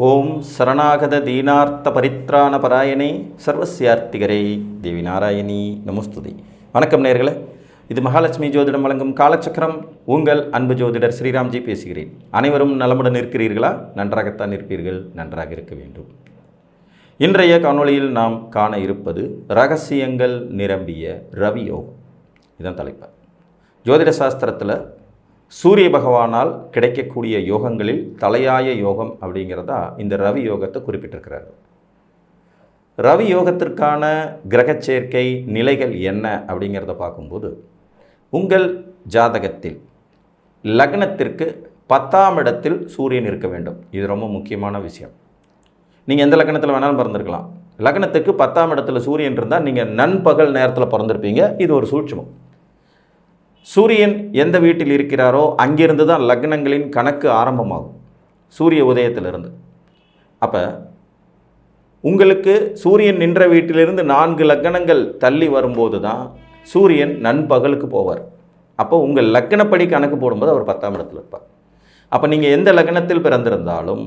ஓம் சரணாகத தீனார்த்த பரித்ராண பராயணே சர்வசியார்த்திகரே தேவி நாராயணி நமஸ்துதி. வணக்கம் நேயர்களே, இது மகாலட்சுமி ஜோதிடம் வழங்கும் காலச்சக்கரம். உங்கள் அன்பு ஜோதிடர் ஸ்ரீராம்ஜி பேசுகிறேன். அனைவரும் நலமுடன் இருக்கிறீர்களா? நன்றாகத்தான் இருப்பீர்கள், நன்றாக இருக்க வேண்டும். இன்றைய காணொளியில் நாம் காண இருப்பது ரகசியங்கள் நிரம்பிய ரவி யோகம். இதுதான் தலைப்பு. ஜோதிட சாஸ்திரத்தில் சூரிய பகவானால் கிடைக்கக்கூடிய யோகங்களில் தலையாய யோகம் அப்படிங்கிறதா இந்த ரவி யோகத்தை குறிப்பிட்டிருக்கிறார். ரவி யோகத்திற்கான கிரக சேர்க்கை நிலைகள் என்ன அப்படிங்கிறத பார்க்கும்போது, உங்கள் ஜாதகத்தில் லக்னத்திற்கு 10ஆம் இடத்தில் சூரியன் இருக்க வேண்டும். இது ரொம்ப முக்கியமான விஷயம். நீங்கள் எந்த லக்னத்தில் வேணாலும் பிறந்திருக்கலாம். லக்னத்துக்கு 10ஆம் இடத்துல சூரியன் இருந்தால் நீங்கள் நண்பகல் நேரத்தில் பிறந்திருப்பீங்க. இது ஒரு சூட்சுமம். சூரியன் எந்த வீட்டில் இருக்கிறாரோ அங்கிருந்து தான் லக்னங்களின் கணக்கு ஆரம்பமாகும், சூரிய உதயத்திலிருந்து. அப்போ உங்களுக்கு சூரியன் நின்ற வீட்டிலிருந்து 4 லக்னங்கள் தள்ளி வரும்போது தான் சூரியன் நண்பகலுக்கு போவார். அப்போ உங்கள் லக்னப்படி கணக்கு போடும்போது அவர் 10ஆம் இடத்தில் இருப்பார். அப்போ நீங்கள் எந்த லக்னத்தில் பிறந்திருந்தாலும்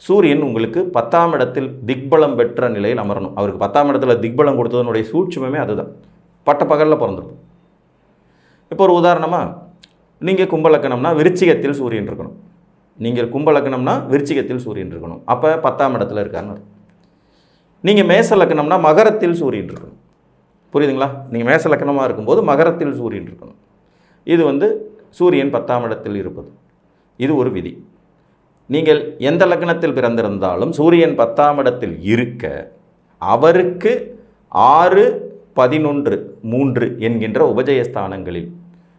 சூரியன் உங்களுக்கு 10ஆம் இடத்தில் திக்பலம் பெற்ற நிலையில் அமரணும். அவருக்கு 10ஆம் இடத்துல திக்பலம் கொடுத்ததனுடைய சூட்சுமமே அதுதான். பட்ட பகலில் பிறந்திருக்கும். இப்போ ஒரு உதாரணமாக, நீங்கள் கும்பலக்கணம்னா விருச்சிகத்தில் சூரியன் இருக்கணும். நீங்கள் கும்பலக்கணம்னா விருச்சிகத்தில் சூரியன் இருக்கணும். அப்போ 10ஆம் இடத்துல இருக்காருன்னு. நீங்கள் மேச லக்கணம்னா மகரத்தில் சூரியன் இருக்கணும். புரியுதுங்களா? நீங்கள் மேச லக்கணமாக இருக்கும்போது மகரத்தில் சூரியன் இருக்கணும். இது சூரியன் 10ஆம் இடத்தில் இருப்பது. இது ஒரு விதி. நீங்கள் எந்த லக்னத்தில் பிறந்திருந்தாலும் சூரியன் 10ஆம் இடத்தில் இருக்க அவருக்கு 6, 11, 3 என்கின்ற உபஜயஸ்தானங்களில்,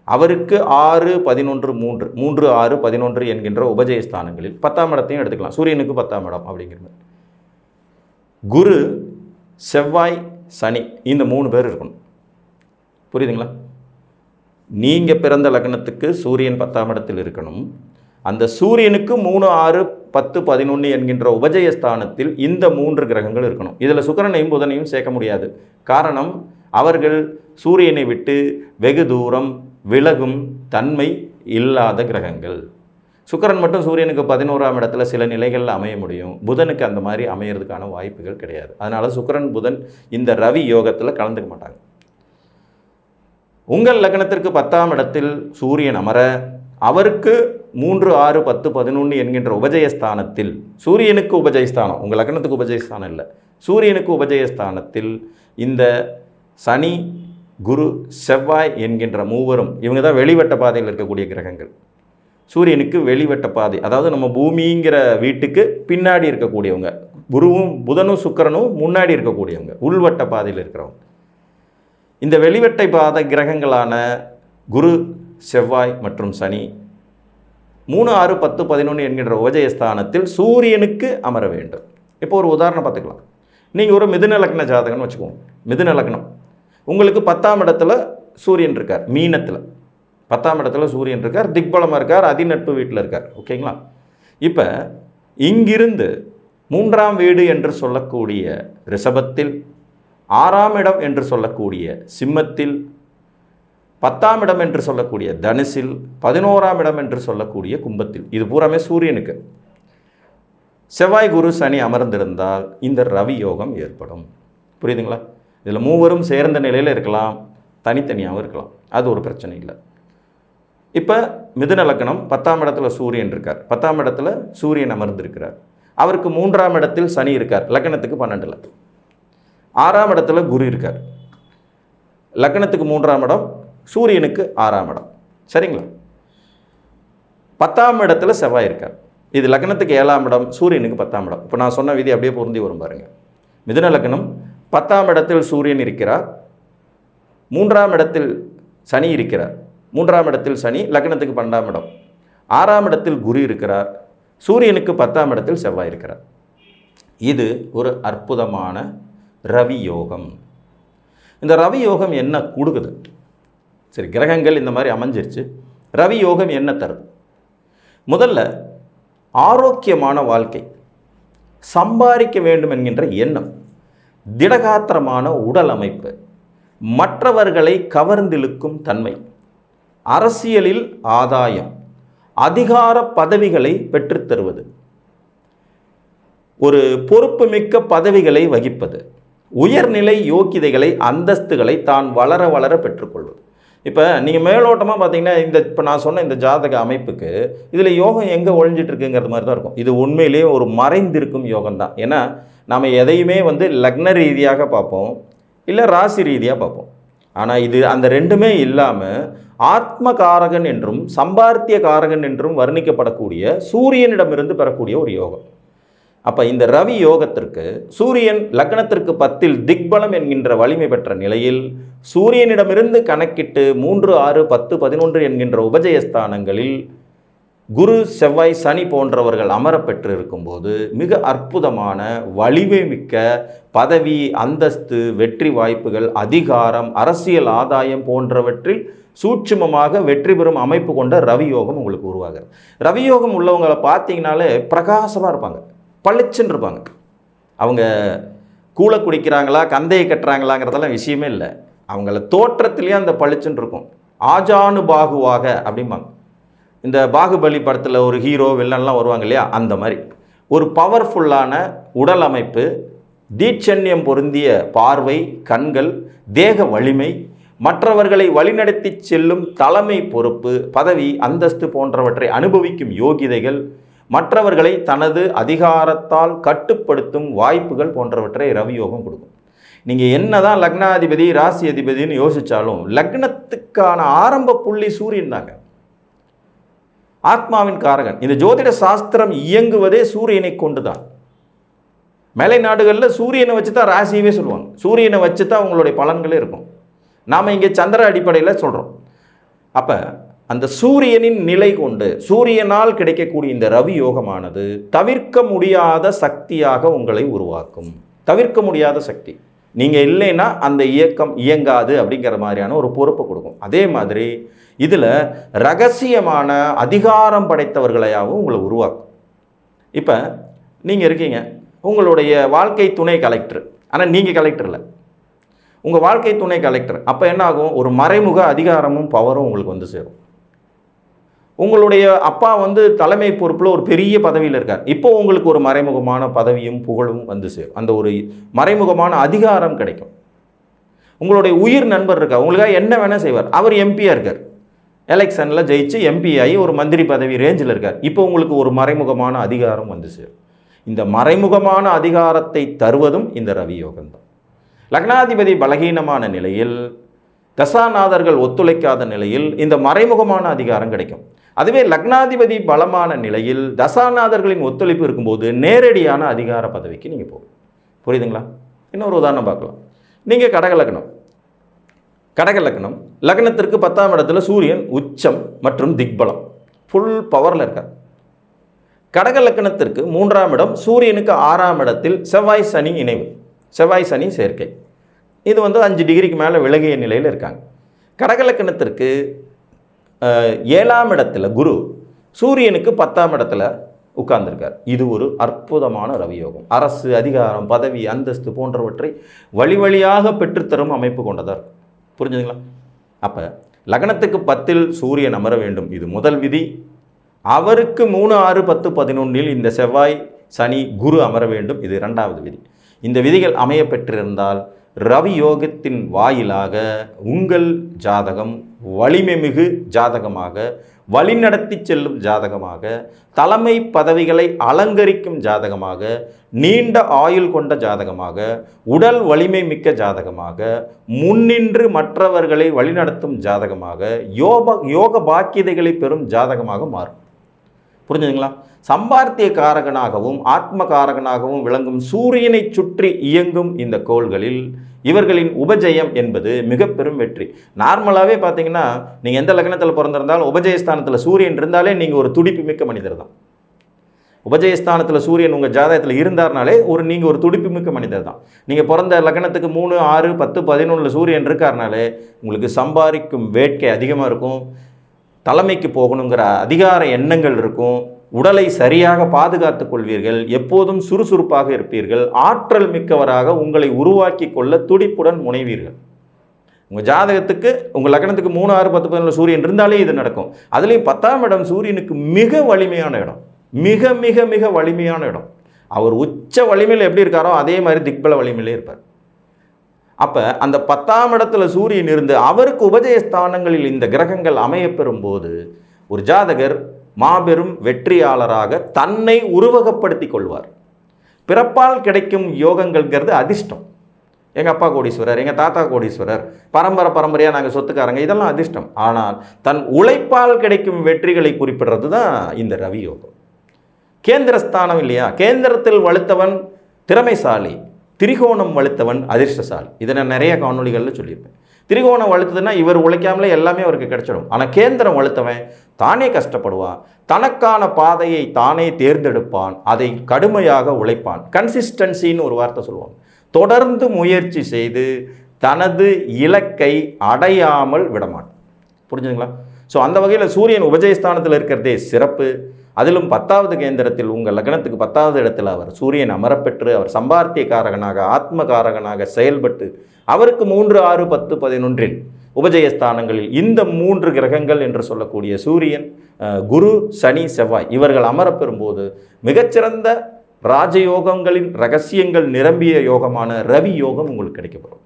அவருக்கு 6, 11, 3, 6, 11 என்கின்ற உபஜயஸ்தானங்களில் 10ஆம் இடத்தையும் எடுத்துக்கலாம். சூரியனுக்கு 10ஆம் இடம் அப்படிங்கிறது. குரு, செவ்வாய், சனி, இந்த 3 பேர் இருக்கணும். புரியுதுங்களா? நீங்கள் பிறந்த லக்னத்துக்கு சூரியன் 10ஆம் இடத்தில் இருக்கணும். அந்த சூரியனுக்கு 3, 6, 10, 11 என்கின்ற உபஜயஸ்தானத்தில் இந்த 3 கிரகங்கள் இருக்கணும். இதில் சுக்கிரனையும் புதனையும் சேர்க்க முடியாது. காரணம், அவர்கள் சூரியனை விட்டு வெகு தூரம் விலகும் தன்மை இல்லாத கிரகங்கள். சுக்கிரன் மட்டும் சூரியனுக்கு 11ஆம் இடத்துல சில நிலைகளில் அமைய முடியும். புதனுக்கு அந்த மாதிரி அமையிறதுக்கான வாய்ப்புகள் கிடையாது. அதனால் சுக்கிரன் புதன் இந்த ரவி யோகத்தில் கலந்துக்க மாட்டாங்க. உங்கள் லக்னத்திற்கு 10ஆம் இடத்தில் சூரியன் அமர அவருக்கு 3, 6, 10, 11 என்கின்ற உபஜயஸ்தானத்தில், சூரியனுக்கு உபஜயஸ்தானம், உங்கள் லக்னத்துக்கு உபஜயஸ்தானம் இல்லை, சூரியனுக்கு உபஜயஸ்தானத்தில் இந்த சனி, குரு, செவ்வாய் என்கின்ற மூவரும், இவங்க தான் வெளிவட்ட பாதையில் இருக்கக்கூடிய கிரகங்கள். சூரியனுக்கு வெளிவட்ட பாதை, அதாவது நம்ம பூமிங்கிற வீட்டுக்கு பின்னாடி இருக்கக்கூடியவங்க. குருவும் புதனும் சுக்கிரனும் முன்னாடி இருக்கக்கூடியவங்க, உள்வட்ட பாதையில் இருக்கிறவங்க. இந்த வெளிவட்டை பாதை கிரகங்களான குரு, செவ்வாய் மற்றும் சனி 3, 6, 10, 11 என்கின்ற உபஜயஸ்தானத்தில் சூரியனுக்கு அமர வேண்டும். இப்போ ஒரு உதாரணம் பார்த்துக்கலாம். நீங்கள் ஒரு மிதுன லக்ன ஜாதகம்னு வச்சுக்கோங்க. மிதுன லக்னம், உங்களுக்கு 10ஆம் இடத்துல சூரியன் இருக்கார். மீனத்தில் 10ஆம் இடத்துல சூரியன் இருக்கார், திக்பலமாக இருக்கார், அதிநட்பு வீட்டில் இருக்கார். ஓகேங்களா? இப்போ இங்கிருந்து 3ஆம் வீடு என்று சொல்லக்கூடிய ரிஷபத்தில், 6ஆம் இடம் என்று சொல்லக்கூடிய சிம்மத்தில், 10ஆம் இடம் என்று சொல்லக்கூடிய தனுசில், 11ஆம் இடம் என்று சொல்லக்கூடிய கும்பத்தில், இது பூராமே சூரியனுக்கு. செவ்வாய், குரு, சனி அமர்ந்திருந்தால் இந்த ரவி யோகம் ஏற்படும். புரியுதுங்களா? இதில் மூவரும் சேர்ந்த நிலையில் இருக்கலாம், தனித்தனியாகவும் இருக்கலாம். அது ஒரு பிரச்சனை இல்லை. இப்போ மிதுன லக்னம், 10ஆம் இடத்துல சூரியன் இருக்கார். 10ஆம் இடத்துல சூரியன் அமர்ந்திருக்கிறார். அவருக்கு 3ஆம் இடத்தில் சனி இருக்கார், லக்னத்துக்கு 12ல். 6ஆம் இடத்துல குரு இருக்கார், லக்னத்துக்கு 3ஆம் இடம், சூரியனுக்கு 6ஆம் இடம். சரிங்களா? 10ஆம் இடத்துல செவ்வாய் இருக்கார். இது லக்னத்துக்கு 7ஆம் இடம், சூரியனுக்கு 10ஆம் இடம். இப்போ நான் சொன்ன விதி அப்படியே பொருந்தி வரும் பாருங்கள். மிதுன லக்னம், 10ஆம் இடத்தில் சூரியன் இருக்கிறார், 3ஆம் இடத்தில் சனி இருக்கிறார். 3ஆம் இடத்தில் சனி, லக்னத்துக்கு 12ஆம் இடம். 6ஆம் இடத்தில் குரு இருக்கிறார், சூரியனுக்கு 10ஆம் இடத்தில் செவ்வாய் இருக்கிறார். இது ஒரு அற்புதமான ரவி யோகம். இந்த ரவி யோகம் என்ன கொடுக்குது? சரி, கிரகங்கள் இந்த மாதிரி அமைஞ்சிருச்சு. ரவி யோகம் என்ன தருது? முதல்ல ஆரோக்கியமான வாழ்க்கை, சம்பாதிக்க வேண்டும் என்கின்ற எண்ணம், திடகாத்திரமான உடல் அமைப்பு, மற்றவர்களை கவர்ந்திழுக்கும் தன்மை, அரசியலில் ஆதாயம், அதிகார பதவிகளை பெற்றுத்தருவது, ஒரு பொறுப்புமிக்க பதவிகளை வகிப்பது, உயர்நிலை யோக்கியதைகளை அந்தஸ்துகளை தான் வளர வளர பெற்றுக்கொள்வது. இப்போ நீங்கள் மேலோட்டமாக பார்த்தீங்கன்னா இப்போ நான் சொன்ன இந்த ஜாதக அமைப்புக்கு இதில் யோகம் எங்கே ஒழிஞ்சிட்டு இருக்குங்கிறது மாதிரி தான் இருக்கும். இது உண்மையிலேயே ஒரு மறைந்திருக்கும் யோகம் தான். ஏன்னா நம்ம எதையுமே லக்ன ரீதியாக பார்ப்போம், இல்லை ராசி ரீதியாக பார்ப்போம். ஆனால் இது அந்த ரெண்டுமே இல்லாமல் ஆத்ம காரகன் என்றும் சம்பார்த்திய காரகன் என்றும் வர்ணிக்கப்படக்கூடிய சூரியனிடமிருந்து பெறக்கூடிய ஒரு யோகம். அப்போ இந்த ரவி யோகத்திற்கு சூரியன் லக்னத்திற்கு 10 திக்பலம் என்கின்ற வலிமை பெற்ற நிலையில் சூரியனிடமிருந்து கணக்கிட்டு 3, 6, 10, 11 என்கின்ற உபஜயஸ்தானங்களில் குரு, செவ்வாய், சனி போன்றவர்கள் அமரப்பெற்று இருக்கும்போது மிக அற்புதமான வலிமை மிக்க பதவி, அந்தஸ்து, வெற்றி வாய்ப்புகள், அதிகாரம், அரசியல் ஆதாயம் போன்றவற்றில் சூட்சுமமாக வெற்றி பெறும் அமைப்பு கொண்ட ரவியோகம் உங்களுக்கு உருவாகுது. ரவியோகம் உள்ளவங்களை பார்த்தீங்கனாலே பிரகாசமாக இருப்பாங்க, பளிச்சுன்னு இருப்பாங்க. அவங்க கூளை குடிக்கிறாங்களா, கந்தையை கட்டுறாங்களாங்கிறதெல்லாம் விஷயமே இல்லை. அவங்கள தோற்றத்திலேயே அந்த பளிச்சுன்னு இருக்கும். ஆஜானுபாகுவாக அப்படிம்பாங்க. இந்த பாகுபலி படத்தில் ஒரு ஹீரோ வில்லன்லாம் வருவாங்க இல்லையா, அந்த மாதிரி ஒரு பவர்ஃபுல்லான உடல் அமைப்பு, தீட்சண்யம் பொருந்திய பார்வை, கண்கள், தேக வலிமை, மற்றவர்களை வழிநடத்தி செல்லும் தலைமை பொறுப்பு, பதவி, அந்தஸ்து போன்றவற்றை அனுபவிக்கும் யோகிதைகள், மற்றவர்களை தனது அதிகாரத்தால் கட்டுப்படுத்தும் வாய்ப்புகள் போன்றவற்றை ரவியோகம் கொடுக்கும். நீங்கள் என்னதான் லக்னாதிபதி, ராசி அதிபதினு யோசித்தாலும் லக்னத்துக்கான ஆரம்ப புள்ளி சூரியன் தாங்க, ஆத்மாவின் காரகன். இந்த ஜோதிட சாஸ்திரம் இயங்குவதே சூரியனை கொண்டு தான். மேலை நாடுகளில் சூரியனை வச்சு தான் ராசியவே சொல்லுவாங்க, சூரியனை வச்சு தான் உங்களுடைய பலன்களே இருக்கும். நாம் இங்கே சந்திர அடிப்படையில் சொல்கிறோம். அப்போ அந்த சூரியனின் நிலை கொண்டு சூரியனால் கிடைக்கக்கூடிய இந்த ரவி யோகமானது தவிர்க்க முடியாத சக்தியாக உங்களை உருவாக்கும். தவிர்க்க முடியாத சக்தி. நீங்கள் இல்லைன்னா அந்த இயக்கம் இயங்காது அப்படிங்கிற மாதிரியான ஒரு பொறுப்பை கொடுக்கும். அதே மாதிரி இதில் ரகசியமான அதிகாரம் படைத்தவர்களையாகவும் உங்களை உருவாக்கும். இப்போ நீங்கள் இருக்கீங்க, உங்களுடைய வாழ்க்கை துணை கலெக்டர், ஆனால் நீங்கள் கலெக்டர் இல்லை, உங்கள் வாழ்க்கை துணை கலெக்டர். அப்போ என்ன ஆகும், ஒரு மறைமுக அதிகாரமும் பவரும் உங்களுக்கு சேரும். உங்களுடைய அப்பா தலைமை பொறுப்பில் ஒரு பெரிய பதவியில் இருக்கார், இப்போ உங்களுக்கு ஒரு மறைமுகமான பதவியும் புகழும் சேரும். அந்த ஒரு மறைமுகமான அதிகாரம் கிடைக்கும். உங்களுடைய உயிர் நண்பர் இருக்கார், உங்களுக்காக என்ன வேணால் செய்வார், அவர் எம்பியாக இருக்கார், எலெக்ஷனில் ஜெயிச்சு எம்பி ஆகி ஒரு மந்திரி பதவி ரேஞ்சில் இருக்கார், இப்போ உங்களுக்கு ஒரு மறைமுகமான அதிகாரம் சேரும். இந்த மறைமுகமான அதிகாரத்தை தருவதும் இந்த ரவி யோகம்தான். லக்னாதிபதி பலகீனமான நிலையில், தசாநாதர்கள் ஒத்துழைக்காத நிலையில் இந்த மறைமுகமான அதிகாரம் கிடைக்கும். அதுவே லக்னாதிபதி பலமான நிலையில் தசாநாதர்களின் ஒத்துழைப்பு இருக்கும்போது நேரடியான அதிகார பதவிக்கு நீங்கள் போகும். புரியுதுங்களா? இன்னொரு உதாரணம் பார்க்கலாம். நீங்கள் கடக லக்னம், லக்னத்திற்கு 10ஆம் இடத்துல சூரியன் உச்சம் மற்றும் திக்பலம் ஃபுல் பவரில் இருக்கார். கடக லக்னத்திற்கு 3ஆம் இடம், சூரியனுக்கு 6ஆம் இடத்தில் செவ்வாய் சனி இணைவு, செவ்வாய் சனி சேர்க்கை. இது 5 டிகிரிக்கு மேலே விலகிய நிலையில் இருக்காங்க. கடக லக்னத்திற்கு 7ஆம் இடத்துல குரு, சூரியனுக்கு 10ஆம் இடத்துல உட்கார்ந்துருக்கார். இது ஒரு அற்புதமான ரவியோகம். அரசு, அதிகாரம், பதவி, அந்தஸ்து போன்றவற்றை வழி வழியாக பெற்றுத்தரும் அமைப்பு கொண்டதாக இருக்கும். புரிஞ்சுதுங்களா? அப்போ லக்னத்துக்கு 10இல் சூரியன் அமர வேண்டும், இது முதல் விதி. அவருக்கு 3, 6, 10, 11இல் இந்த செவ்வாய், சனி, குரு அமர வேண்டும், இது 2வது விதி. இந்த விதிகள் அமைய பெற்றிருந்தால் ரவி யோகத்தின் வாயிலாக உங்கள் ஜாதகம் வலிமை மிகு ஜாதகமாக, வழிநடத்தி செல்லும் ஜாதகமாக, தலைமை பதவிகளை அலங்கரிக்கும் ஜாதகமாக, நீண்ட ஆயுள் கொண்ட ஜாதகமாக, உடல் வலிமை மிக்க ஜாதகமாக, முன்னின்று மற்றவர்களை வழிநடத்தும் ஜாதகமாக, யோக பாக்கியதைகளை பெறும் ஜாதகமாக மாறும். புரிஞ்சுதுங்களா? சம்பார்த்திய காரகனாகவும் ஆத்ம காரகனாகவும் விளங்கும் சூரியனை சுற்றி இயங்கும் இந்த கோள்களில் இவர்களின் உபஜயம் என்பது மிக பெரும் வெற்றி. நார்மலாகவே பார்த்தீங்கன்னா நீங்கள் எந்த லக்னத்தில் பிறந்திருந்தாலும் உபஜயஸ்தானத்தில் சூரியன் இருந்தாலே நீங்கள் ஒரு துடிப்பு மிக்க மனிதர் தான். உபஜயஸ்தானத்தில் சூரியன் உங்கள் ஜாதகத்தில் இருந்தார்னாலே நீங்கள் ஒரு துடிப்பு மிக்க மனிதர் தான். நீங்கள் பிறந்த லக்னத்துக்கு 3, 6, 10, 11 சூரியன் இருக்காருனாலே உங்களுக்கு சம்பாதிக்கும் வேட்கை அதிகமாக இருக்கும், தலைமைக்கு போகணுங்கிற அதிகார எண்ணங்கள் இருக்கும், உடலை சரியாக பாதுகாத்துக் கொள்வீர்கள், எப்போதும் சுறுசுறுப்பாக இருப்பீர்கள், ஆற்றல் மிக்கவராக உங்களை உருவாக்கி கொள்ள துடிப்புடன் முனைவீர்கள். உங்கள் ஜாதகத்துக்கு உங்கள் லக்னத்துக்கு 3, 6, 10, 11 சூரியன் இருந்தாலே இது நடக்கும். அதுலேயும் 10ஆம் இடம் சூரியனுக்கு மிக வலிமையான இடம், மிக மிக மிக வலிமையான இடம். அவர் உச்ச வலிமையில் எப்படி இருக்காரோ அதே மாதிரி திக்பல வலிமையிலே இருப்பார். அப்போ அந்த 10ஆம் இடத்துல சூரியன் இருந்து அவருக்கு உபஜயஸ்தானங்களில் இந்த கிரகங்கள் அமையப்பெறும் போது ஒரு ஜாதகர் மாபெரும் வெற்றியாளராக தன்னை உருவகப்படுத்தி கொள்வார். பிறப்பால் கிடைக்கும் யோகங்கள்ங்கிறது அதிர்ஷ்டம். எங்கள் அப்பா கோடீஸ்வரர், எங்கள் தாத்தா கோடீஸ்வரர், பரம்பரையாக நாங்கள் சொத்துக்காரங்க, இதெல்லாம் அதிர்ஷ்டம். ஆனால் தன் உழைப்பால் கிடைக்கும் வெற்றிகளை குறிப்பிடுறது தான் இந்த ரவி யோகம். கேந்திரஸ்தானம் இல்லையா, கேந்திரத்தில் வலுத்தவன் திறமைசாலி, திரிகோணம் வலுத்தவன் அதிர்ஷ்டசாலி. இதை நான் நிறைய காணொலிகளில் சொல்லியிருப்பேன். திரிகோணம் வலுத்ததுன்னா இவர் உழைக்காமலே எல்லாமே அவருக்கு கிடைச்சிடும். ஆனால் கேந்திரம் வலுத்தவன் தானே கஷ்டப்படுவான், தனக்கான பாதையை தானே தேர்ந்தெடுப்பான், அதை கடுமையாக உழைப்பான். கன்சிஸ்டன்சின்னு ஒரு வார்த்தை சொல்லுவாங்க. தொடர்ந்து முயற்சி செய்து தனது இலக்கை அடையாமல் விடமாட்டான். புரிஞ்சுங்களா? ஸோ அந்த வகையில் சூரியன் உபஜயஸ்தானத்தில் இருக்கிறதே சிறப்பு. அதிலும் 10வது கேந்திரத்தில் உங்கள் லக்னத்துக்கு 10வது இடத்தில் அவர் சூரியன் அமரப்பெற்று அவர் சம்பார்த்திய காரகனாக ஆத்ம காரகனாக செயல்பட்டு அவருக்கு 3, 6, 10, 11 உபஜயஸ்தானங்களில் இந்த 3 கிரகங்கள் என்று சொல்லக்கூடிய சூரியன், குரு, சனி, செவ்வாய் இவர்கள் அமரப்பெறும்போது மிகச்சிறந்த ராஜயோகங்களின் ரகசியங்கள் நிரம்பிய யோகமான ரவி யோகம் உங்களுக்கு கிடைக்கப்படும்.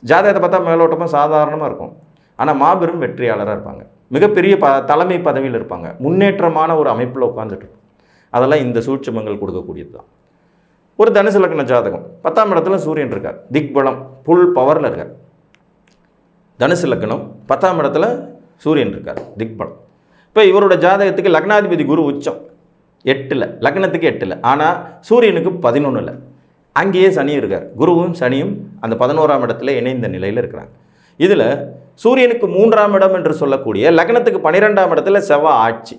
ஜாதகத்தை பார்த்தா மேலோட்டமாக சாதாரணமாக இருக்கும், ஆனால் மாபெரும் வெற்றியாளராக இருப்பாங்க. மிகப்பெரிய தலைமை பதவியில் இருப்பாங்க. முன்னேற்றமான ஒரு அமைப்பில் உட்காந்துட்டு இருக்கும். அதெல்லாம் இந்த சூட்சுமங்கள் கொடுக்கக்கூடியது தான். ஒரு தனுசு லக்ன ஜாதகம் 10ஆம் இடத்துல சூரியன் இருக்கார், திக்பலம் புல் பவரில் இருக்கார். தனுசு லக்னம் 10ஆம் இடத்துல சூரியன் இருக்கார், திக்பலம். இப்போ இவரோட ஜாதகத்துக்கு லக்னாதிபதி குரு உச்சம் 8ல், லக்னத்துக்கு 8ல், ஆனால் சூரியனுக்கு 11ல். அங்கேயே சனி இருக்கார். குருவும் சனியும் அந்த 11ஆம் இடத்துல இணைந்த நிலையில் இருக்கிறாங்க. இதில் சூரியனுக்கு 3ஆம் இடம் என்று சொல்லக்கூடிய லக்னத்துக்கு 12ஆம் இடத்துல செவ்வாய் ஆட்சி.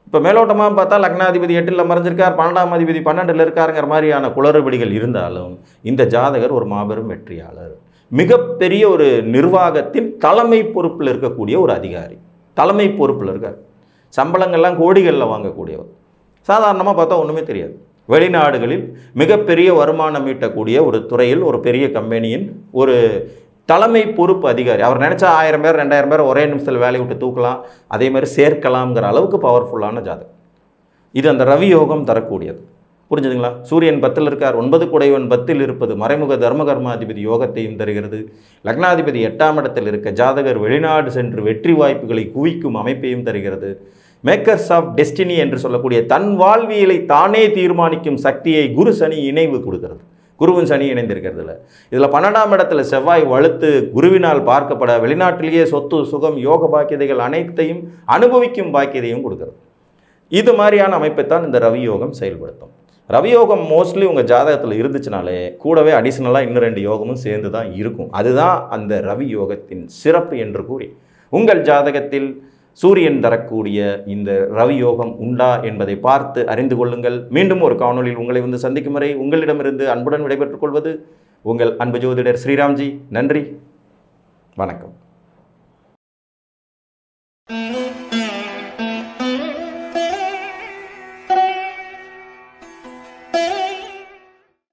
இப்போ மேலோட்டமாக பார்த்தா லக்னாதிபதி 8ல் மறைஞ்சிருக்கார், 12ஆம் அதிபதி 12ல் இருக்காருங்கிற மாதிரியான குளறுபடிகள் இருந்தாலும் இந்த ஜாதகர் ஒரு மாபெரும் வெற்றியாளர். மிகப்பெரிய ஒரு நிர்வாகத்தின் தலைமை பொறுப்பில் இருக்கக்கூடிய ஒரு அதிகாரி, தலைமை பொறுப்பில் இருக்கார். சம்பளங்கள்லாம் கோடிகளில் வாங்கக்கூடியவர். சாதாரணமாக பார்த்தா ஒன்றுமே தெரியாது. வெளிநாடுகளில் மிகப்பெரிய வருமானம் ஈட்டக்கூடிய ஒரு துறையில் ஒரு பெரிய கம்பெனியின் ஒரு தலைமை பொறுப்பு அதிகாரி. அவர் நினச்சா 1000 பேர் 2000 பேர் ஒரே நிமிஷத்தில் வேலையை விட்டு தூக்கலாம், அதே மாதிரி சேர்க்கலாம்ங்கிற அளவுக்கு பவர்ஃபுல்லான ஜாதகம் இது. அந்த ரவி யோகம் தரக்கூடியது. புரிஞ்சுதுங்களா? சூரியன் 10ல் இருக்கார், 9 குடைவன் 10ல் இருப்பது மறைமுக தர்மகர்மாதிபதி யோகத்தையும் தருகிறது. லக்னாதிபதி 8ஆம் இடத்தில் இருக்க ஜாதகர் வெளிநாடு சென்று வெற்றி வாய்ப்புகளை குவிக்கும் அமைப்பையும் தருகிறது. மேக்கர்ஸ் ஆஃப் டெஸ்டினி என்று சொல்லக்கூடிய தன் வாழ்வியலை தானே தீர்மானிக்கும் சக்தியை குரு சனி இணைவு கொடுக்கிறது. குருவும் சனி இணைந்திருக்கிறதுல இதில் 12ஆம் இடத்துல செவ்வாய் வலுத்து குருவினால் பார்க்கப்பட வெளிநாட்டிலேயே சொத்து சுகம் யோக பாக்கியதைகள் அனைத்தையும் அனுபவிக்கும் பாக்கியதையும் கொடுக்கிறது. இது மாதிரியான அமைப்பைத்தான் இந்த ரவி யோகம் செயல்படுத்தும். ரவி யோகம் மோஸ்ட்லி உங்கள் ஜாதகத்தில் இருந்துச்சுனாலே கூடவே அடிஷ்னலாக இன்னும் 2 யோகமும் சேர்ந்து தான் இருக்கும். அதுதான் அந்த ரவி யோகத்தின் சிறப்பு என்று கூறி உங்கள் ஜாதகத்தில் சூரியன் தரக்கூடிய இந்த ரவி யோகம் உண்டா என்பதை பார்த்து அறிந்து கொள்ளுங்கள். மீண்டும் ஒரு காணொலியில் உங்களை வந்து சந்திக்கும் வரை உங்களிடமிருந்து அன்புடன் விடைபெற்றுக் கொள்வது உங்கள் அன்பு ஜோதிடர் ஸ்ரீராம்ஜி. நன்றி, வணக்கம்.